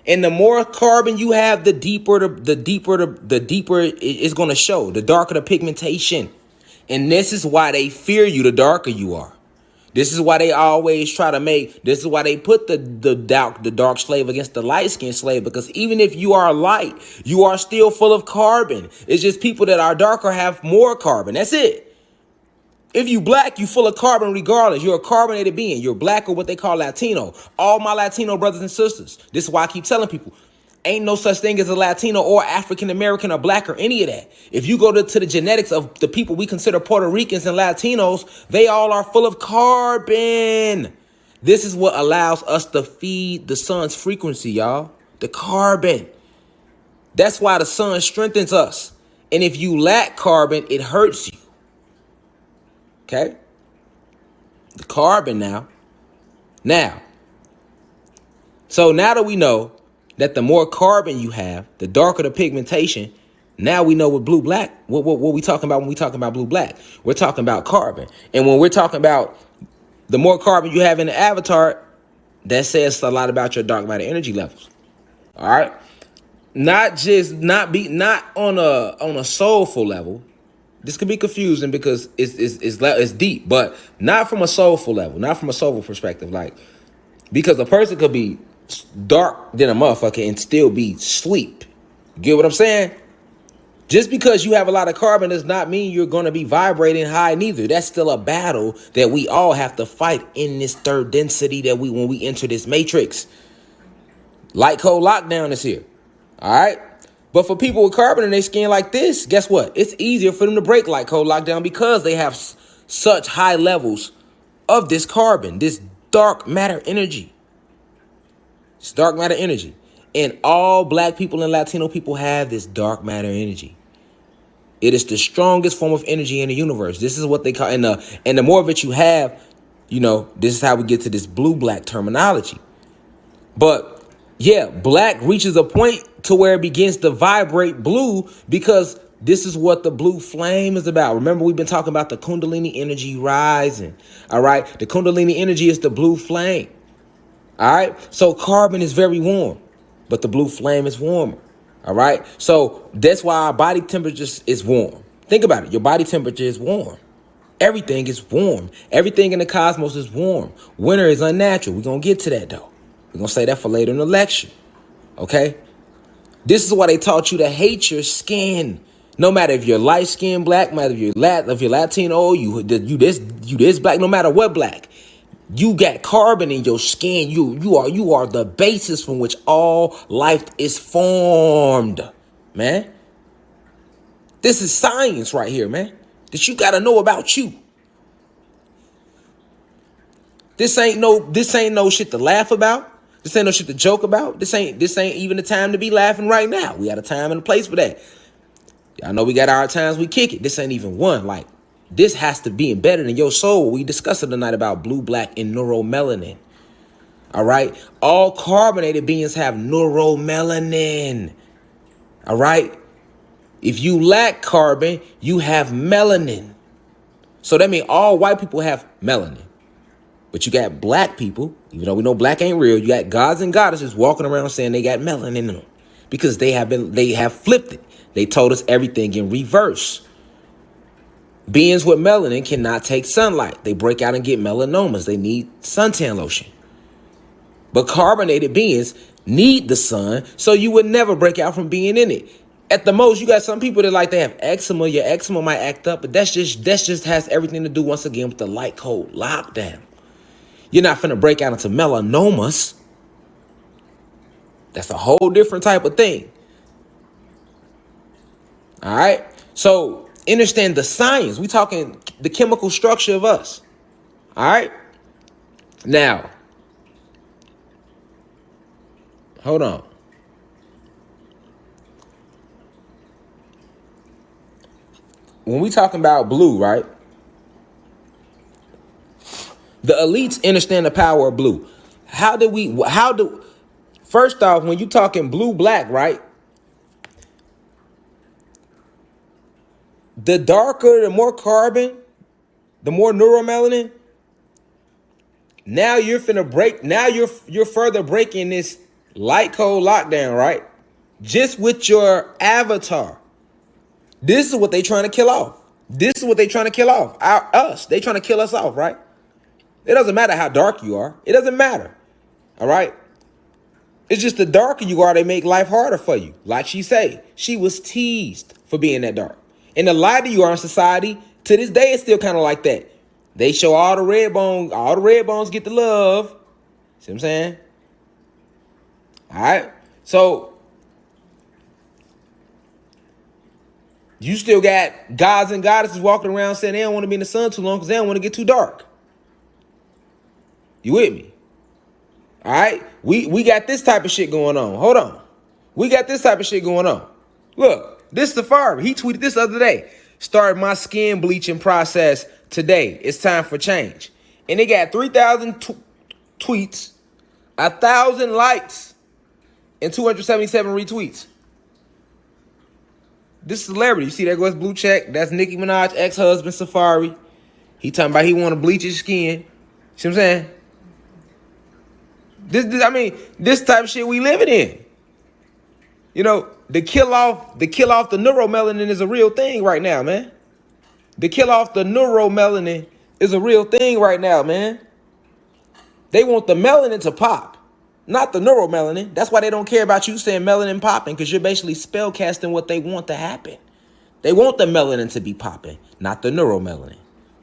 And the more carbon you have, the deeper it's going to show, the darker the pigmentation. And this is why they fear you the darker you are. This is why they always try to this is why they put the dark slave against the light-skinned slave, because even if you are light, you are still full of carbon. It's just people that are darker have more carbon. That's it. If you black, you full of carbon regardless. You're a carbonated being. You're black, or what they call Latino. All my Latino brothers and sisters. This is why I keep telling people, ain't no such thing as a Latino or African American or black or any of that. If you go to the genetics of the people we consider Puerto Ricans and Latinos, they all are full of carbon. This is what allows us to feed the sun's frequency, y'all. The carbon. That's why the sun strengthens us. And if you lack carbon, it hurts you. Okay? The carbon now. So now that we know that the more carbon you have, the darker the pigmentation, now we know what blue-black, what we talking about when we talking about blue-black. We're talking about carbon. And when we're talking about the more carbon you have in the avatar, that says a lot about your dark matter energy levels. All right? Not on a soulful level. This could be confusing because it's deep, but not from a soulful level, not from a soulful perspective. Like, because a person could be dark than a motherfucker and still be sleep. Get what I'm saying? Just because you have a lot of carbon does not mean you're going to be vibrating high neither. That's still a battle that we all have to fight in this third density that when we enter this matrix. Light code lockdown is here. All right? But for people with carbon in their skin like this, guess what? It's easier for them to break light code lockdown because they have such high levels of this carbon, this dark matter energy. It's dark matter energy. And all black people and Latino people have this dark matter energy. It is the strongest form of energy in the universe. This is what they call, and the more of it you have, this is how we get to this blue-black terminology. But yeah, black reaches a point to where it begins to vibrate blue because this is what the blue flame is about. Remember, we've been talking about the Kundalini energy rising. All right. The Kundalini energy is the blue flame. All right. So carbon is very warm, but the blue flame is warmer. All right. So that's why our body temperature is warm. Think about it. Your body temperature is warm. Everything is warm. Everything in the cosmos is warm. Winter is unnatural. We're going to get to that, though. We're going to say that for later in the lecture. Okay? This is why they taught you to hate your skin. No matter if you're light skinned black, no matter if you're Latino, you this black, no matter what black. You got carbon in your skin. You are the basis from which all life is formed. Man. This is science right here, man. That you got to know about you. This ain't no shit to laugh about. This ain't no shit to joke about. This ain't even the time to be laughing right now. We got a time and a place for that. I know we got our times we kick it. This ain't even one. Like, this has to be embedded in your soul. We discussed it tonight about blue, black, and neuromelanin. All right? All carbonated beings have neuromelanin. All right? If you lack carbon, you have melanin. So that means all white people have melanin. But you got black people, even though we know black ain't real, you got gods and goddesses walking around saying they got melanin in them because they have flipped it. They told us everything in reverse. Beings with melanin cannot take sunlight. They break out and get melanomas. They need suntan lotion. But carbonated beings need the sun, so you would never break out from being in it. At the most, you got some people that they have eczema. Your eczema might act up, but that's just has everything to do once again with the light code lockdown. You're not finna break out into melanomas. That's a whole different type of thing. All right. So understand the science. We talking the chemical structure of us. All right. Now, hold on. When we talking about blue, right? The elites understand the power of blue. First off, when you talking blue, black, right? The darker, the more carbon, the more neuromelanin. Now you're finna break. Now you're further breaking this Light code lockdown, right? Just with your avatar. This is what they trying to kill off. This is what they trying to kill off. Us. They trying to kill us off, right? It doesn't matter how dark you are. It doesn't matter. All right? It's just the darker you are, they make life harder for you. Like she say, she was teased for being that dark. And the lighter you are in society, to this day, it's still kind of like that. They show all the red bones get the love. See what I'm saying? All right? So, you still got gods and goddesses walking around saying they don't want to be in the sun too long because they don't want to get too dark. You with me? All right? We got this type of shit going on. Hold on. We got this type of shit going on. Look, this Safari, he tweeted this the other day. Started my skin bleaching process today. It's time for change. And they got 3,000 tweets, 1,000 likes, and 277 retweets. This celebrity, you see that goes blue check? That's Nicki Minaj ex-husband Safari. He talking about he want to bleach his skin. See what I'm saying? This type of shit we living in. You know, the kill off the neuromelanin is a real thing right now, man. The kill off the neuromelanin is a real thing right now, man. They want the melanin to pop, not the neuromelanin. That's why they don't care about you saying melanin popping, because you're basically spell casting what they want to happen. They want the melanin to be popping, not the neuromelanin.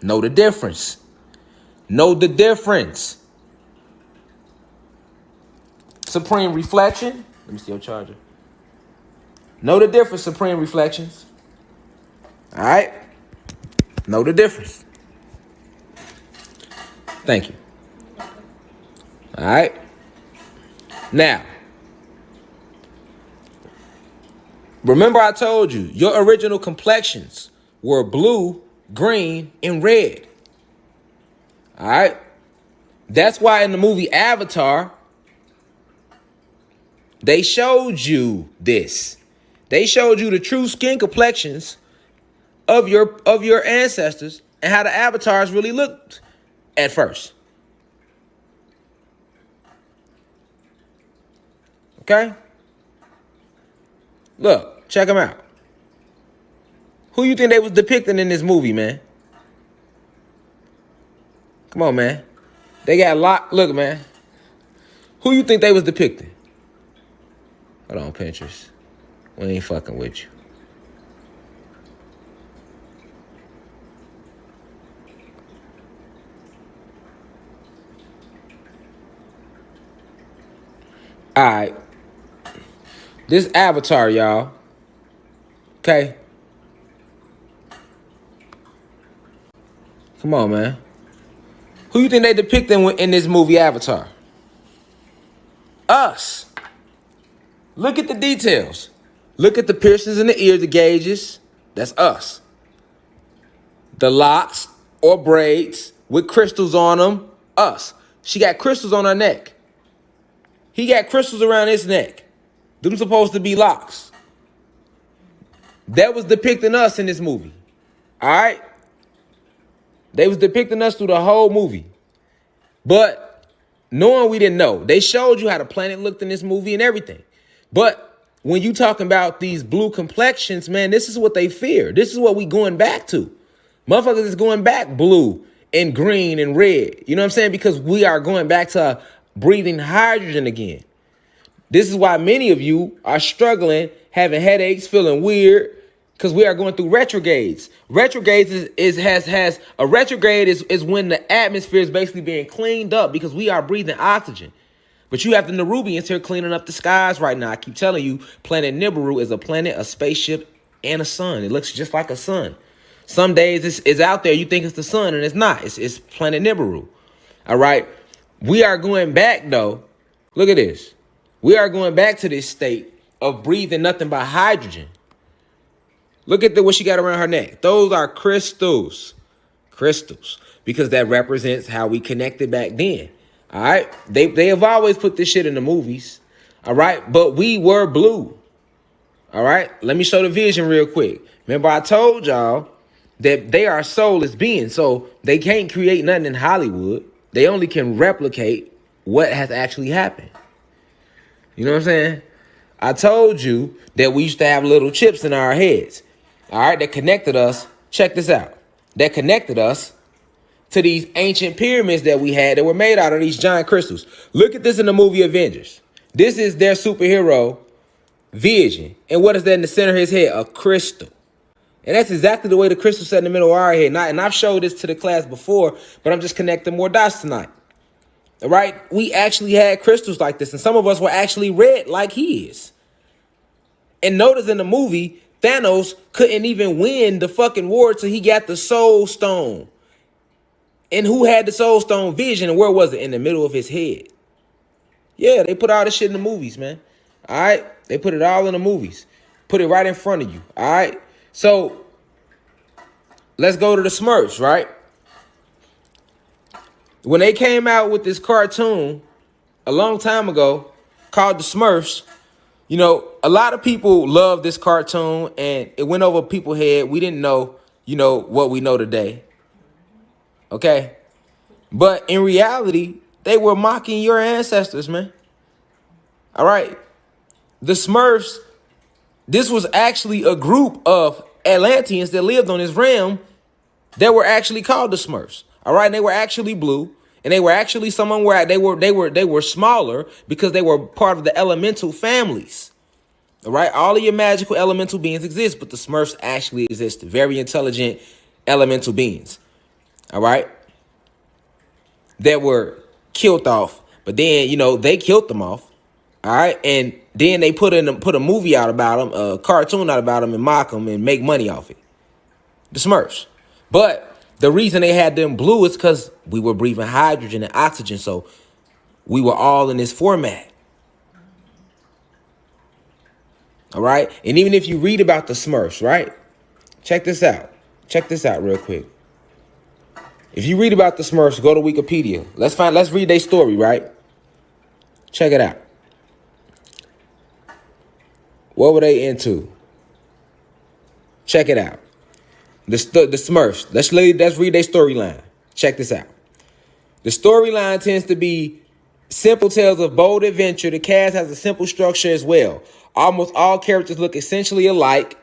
Know the difference. Know the difference. Supreme Reflection. Let me see your charger. Know the difference, Supreme Reflections. All right? Know the difference. Thank you. All right? Now, remember I told you, your original complexions were blue, green, and red. All right? That's why in the movie Avatar, they showed you this. They showed you the true skin complexions of your ancestors and how the avatars really looked at first. Okay? Look, check them out. Who you think they was depicting in this movie, man? Come on, man. They got a lot. Look, man. Who you think they was depicting? Hold on, Pinterest. We ain't fucking with you. All right. This Avatar, y'all. Okay. Come on, man. Who you think they depicting in this movie Avatar? Us. Look at the details. Look at the piercings in the ears, the gauges. That's us. The locks or braids with crystals on them. Us. She got crystals on her neck. He got crystals around his neck. Them supposed to be locks. That was depicting us in this movie. All right? They was depicting us through the whole movie. But knowing we didn't know, they showed you how the planet looked in this movie and everything. But when you talking about these blue complexions, man, this is what they fear. This is what we going back to. Motherfuckers is going back blue and green and red. You know what I'm saying? Because we are going back to breathing hydrogen again. This is why many of you are struggling, having headaches, feeling weird, because we are going through retrogrades. Retrogrades has a retrograde is when the atmosphere is basically being cleaned up because we are breathing oxygen. But you have the Nerubians here cleaning up the skies right now. I keep telling you, planet Nibiru is a planet, a spaceship, and a sun. It looks just like a sun. Some days it's out there, you think it's the sun, and it's not. It's planet Nibiru. All right? We are going back, though. Look at this. We are going back to this state of breathing nothing but hydrogen. Look at what she got around her neck. Those are crystals. Crystals. Because that represents how we connected back then. All right? They have always put this shit in the movies. All right? But we were blue. All right? Let me show the vision real quick. Remember I told y'all that they are soulless beings. So they can't create nothing in Hollywood. They only can replicate what has actually happened. You know what I'm saying? I told you that we used to have little chips in our heads. All right, that connected us. Check this out. That connected us to these ancient pyramids that we had that were made out of these giant crystals. Look at this in the movie Avengers. This is their superhero, Vision. And what is that in the center of his head? A crystal. And that's exactly the way the crystal set in the middle of our head. And I've showed this to the class before, but I'm just connecting more dots tonight. All right? We actually had crystals like this, and some of us were actually red like he is. And notice in the movie, Thanos couldn't even win the fucking war till he got the Soul Stone. And who had the Soul Stone? Vision. And where was it? In the middle of his head. Yeah, they put all this shit in the movies, man. All right? They put it all in the movies. Put it right in front of you. All right? So, let's go to the Smurfs, right? When they came out with this cartoon a long time ago called the Smurfs, you know, a lot of people loved this cartoon and it went over people's head. We didn't know, you know, what we know today. Okay? But in reality, they were mocking your ancestors, man. All right? The Smurfs, this was actually a group of Atlanteans that lived on this realm that were actually called the Smurfs. All right? And they were actually blue. And they were actually someone where they were smaller because they were part of the elemental families. All right? All of your magical elemental beings exist, but the Smurfs actually exist. Very intelligent elemental beings. All right? That were killed off. But then, you know, they killed them off. All right? And then they put a movie out about them, a cartoon out about them, and mock them and make money off it. The Smurfs. But the reason they had them blue is because we were breathing hydrogen and oxygen. So we were all in this format. All right? And even if you read about the Smurfs, right? Check this out. Check this out real quick. If you read about the Smurfs, go to Wikipedia. Let's read their story, right? Check it out. What were they into? Check it out. The Smurfs. Let's read their storyline. Check this out. The storyline tends to be simple tales of bold adventure. The cast has a simple structure as well. Almost all characters look essentially alike,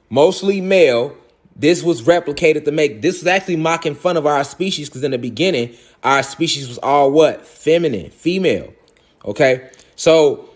mostly male. This was replicated to make, this was actually mocking fun of our species because in the beginning, our species was all what? Feminine, female. Okay? So,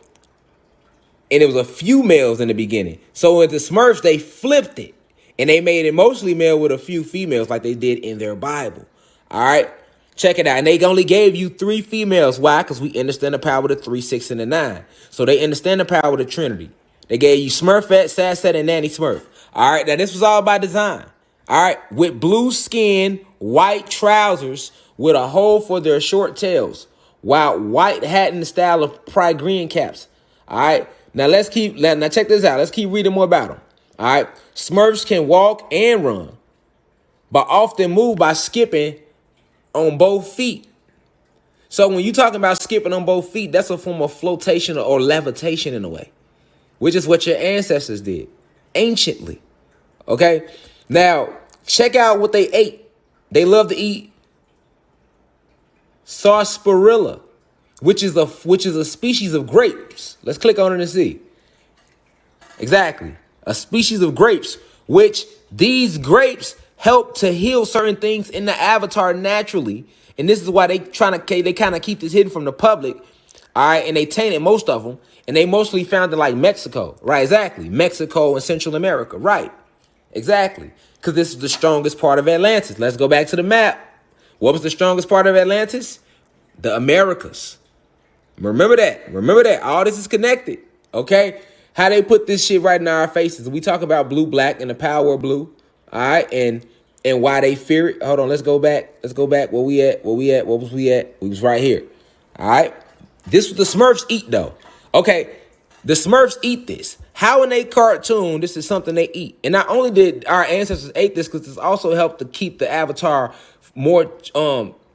and it was a few males in the beginning. So with the Smurfs, they flipped it. And they made it mostly male with a few females like they did in their Bible. All right? Check it out. And they only gave you 3 females. Why? Because we understand the power of the 3, 6, and the 9. So they understand the power of the Trinity. They gave you Smurfette, Sassette, and Nanny Smurf. All right? Now, this was all by design. All right? With blue skin, white trousers with a hole for their short tails. While white hat in the style of Prygrian caps. All right? Now, now check this out. Let's keep reading more about them. All right? Smurfs can walk and run, but often move by skipping on both feet. So when you're talking about skipping on both feet, that's a form of flotation or levitation in a way, which is what your ancestors did anciently. Okay? Now, check out what they ate. They love to eat sarsaparilla, which is a species of grapes. Let's click on it and see. Exactly. A species of grapes, which these grapes help to heal certain things in the avatar naturally. And this is why they kind of keep this hidden from the public. All right. And they tainted most of them. And they mostly found in like Mexico. Right. Exactly. Mexico and Central America. Right. Exactly. Because this is the strongest part of Atlantis. Let's go back to the map. What was the strongest part of Atlantis? The Americas. Remember that. Remember that. All this is connected. Okay. How they put this shit right in our faces. We talk about blue, black, and the power of blue. All right. And why they fear it. Hold on. Let's go back. Let's go back. Where we at? Where we at? What was we at? We was right here. All right. This was the Smurfs eat though. Okay. The Smurfs eat this. How in a cartoon, this is something they eat. And not only did our ancestors eat this, because this also helped to keep the avatar more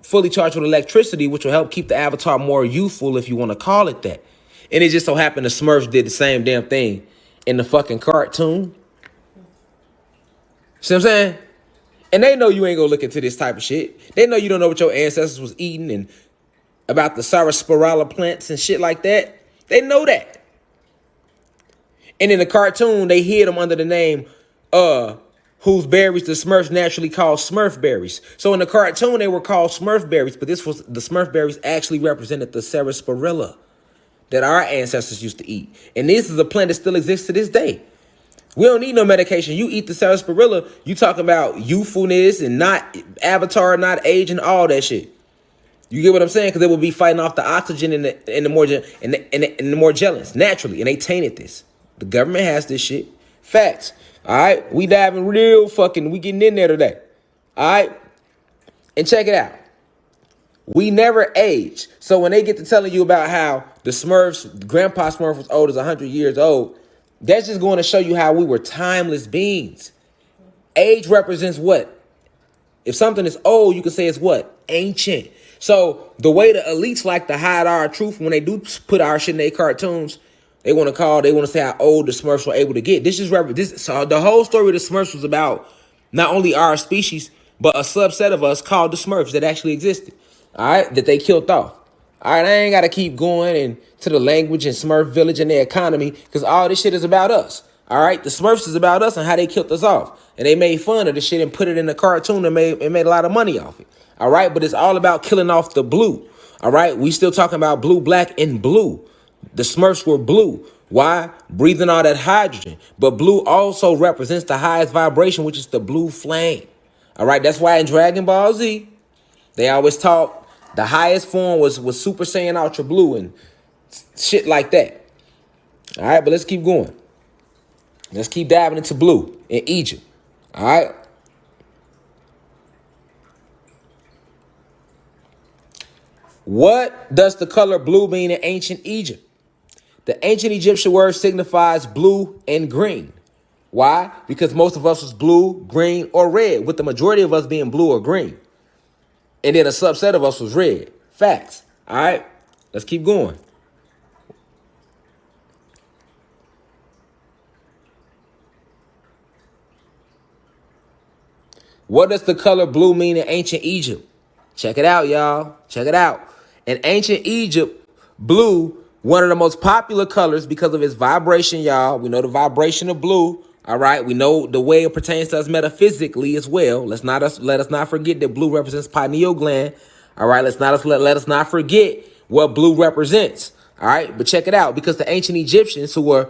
fully charged with electricity, which will help keep the avatar more youthful, if you want to call it that. And it just so happened the Smurfs did the same damn thing in the fucking cartoon. See what I'm saying? And they know you ain't gonna look into this type of shit. They know you don't know what your ancestors was eating and about the sarsaparilla plants and shit like that. They know that. And in the cartoon, they hid them under the name, whose berries the Smurfs naturally call Smurf berries. So in the cartoon, they were called Smurf berries, but this was the Smurf berries actually represented the sarsaparilla that our ancestors used to eat. And this is a plant that still exists to this day. We don't need no medication. You eat the sarsaparilla, you talking about youthfulness and not avatar, not aging, all that shit. You get what I'm saying? Because they will be fighting off the oxygen and the more gellins naturally, and they tainted this. The government has this shit. Facts. All right, we diving real fucking. We getting in there today. All right, and check it out. We never age. So when they get to telling you about how the Smurfs, Grandpa Smurf was old as 100 years old, that's just going to show you how we were timeless beings. Age represents what? If something is old, you can say it's what? Ancient. So the way the elites like to hide our truth when they do put our shit in their cartoons, they want to say how old the Smurfs were able to get. So the whole story of the Smurfs was about not only our species, but a subset of us called the Smurfs that actually existed. All right, that they killed off. All right, I ain't got to keep going into the language and Smurf village and their economy because all this shit is about us. All right, the Smurfs is about us and how they killed us off. And they made fun of the shit and put it in the cartoon and made a lot of money off it. All right, but it's all about killing off the blue. All right, we still talking about blue, black, and blue. The Smurfs were blue. Why? Breathing all that hydrogen. But blue also represents the highest vibration, which is the blue flame. All right, that's why in Dragon Ball Z, they always taught the highest form was Super Saiyan Ultra Blue and shit like that. All right, but let's keep going. Let's keep diving into blue in Egypt. All right. What does the color blue mean in ancient Egypt? The ancient Egyptian word signifies blue and green. Why? Because most of us was blue, green, or red, with the majority of us being blue or green. And then a subset of us was red. Facts. All right. Let's keep going. What does the color blue mean in ancient Egypt? Check it out, y'all. Check it out. In ancient Egypt, blue, one of the most popular colors because of its vibration, y'all. We know the vibration of blue. All right. We know the way it pertains to us metaphysically as well. Let us not forget that blue represents pineal gland. All right. Let us not forget what blue represents. All right. But check it out, because the ancient Egyptians who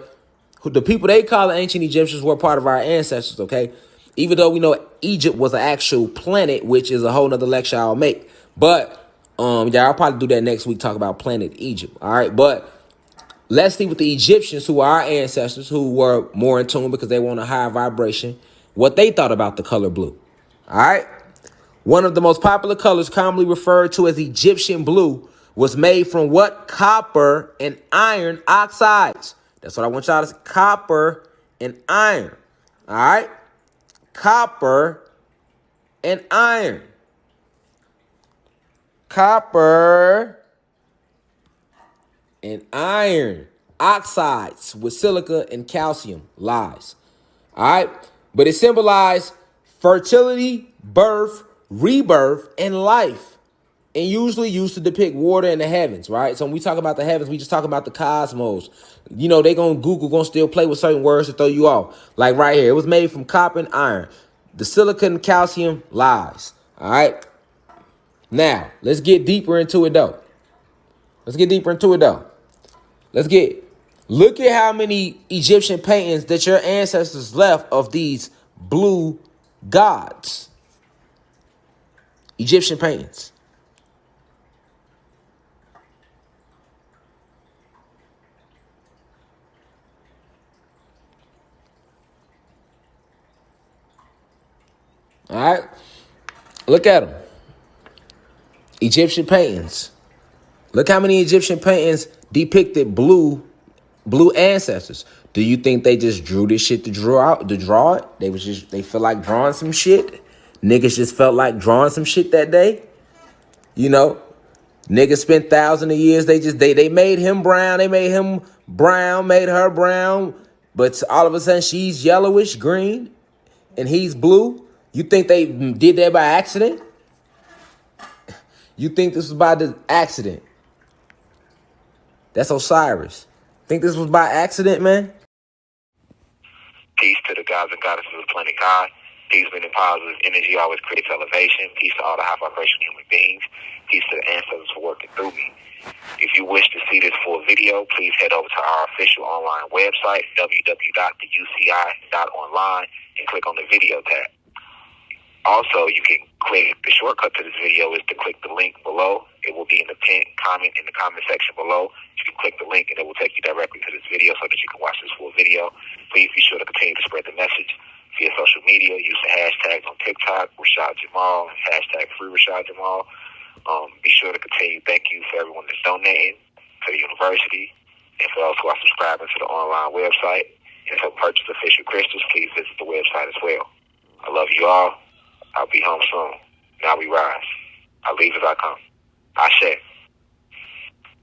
the people they call the ancient Egyptians were part of our ancestors. OK, even though we know Egypt was an actual planet, which is a whole nother lecture I'll make. But yeah, I'll probably do that next week, talk about planet Egypt. All right. But let's see what the Egyptians, who are our ancestors, who were more in tune because they want a higher vibration, what they thought about the color blue. All right. One of the most popular colors commonly referred to as Egyptian blue was made from what? Copper and iron oxides. That's what I want y'all to see. Copper and iron. All right. Copper and iron. Copper and iron oxides with silica and calcium lies. All right. But it symbolized fertility, birth, rebirth, and life. And usually used to depict water in the heavens, right? So when we talk about the heavens, we just talk about the cosmos. You know, Google still play with certain words to throw you off. Like right here, it was made from copper and iron. The silica and calcium lies. All right. Now, let's get deeper into it, though. Look at how many Egyptian paintings that your ancestors left of these blue gods. Egyptian paintings. All right. Look at them. Egyptian paintings. Look how many Egyptian paintings depicted blue ancestors. Do you think they just drew this shit to draw it? They feel like drawing some shit. Niggas just felt like drawing some shit that day. You know, niggas spent thousands of years. They made him brown. They made him brown, made her brown. But all of a sudden she's yellowish green and he's blue. You think they did that by accident? You think this was by the accident? That's Osiris. Think this was by accident, man? Peace to the gods and goddesses of planet God. Peace, meaning positive energy always creates elevation. Peace to all the high vibration human beings. Peace to the ancestors for working through me. If you wish to see this full video, please head over to our official online website, www.u.ci.online, and click on the video tab. Also, you can click, the shortcut to this video is to click the link below. It will be in the pinned comment in the comment section below. You can click the link and it will take you directly to this video so that you can watch this full video. Please be sure to continue to spread the message via social media. Use the hashtags on TikTok, Rashad Jamal, hashtag free Rashad Jamal. Be sure to continue. Thank you for everyone that's donating to the university and for those who are subscribing to the online website. And to purchase official crystals, please visit the website as well. I love you all. I'll be home soon. Now we rise. I leave as I come. Ashe.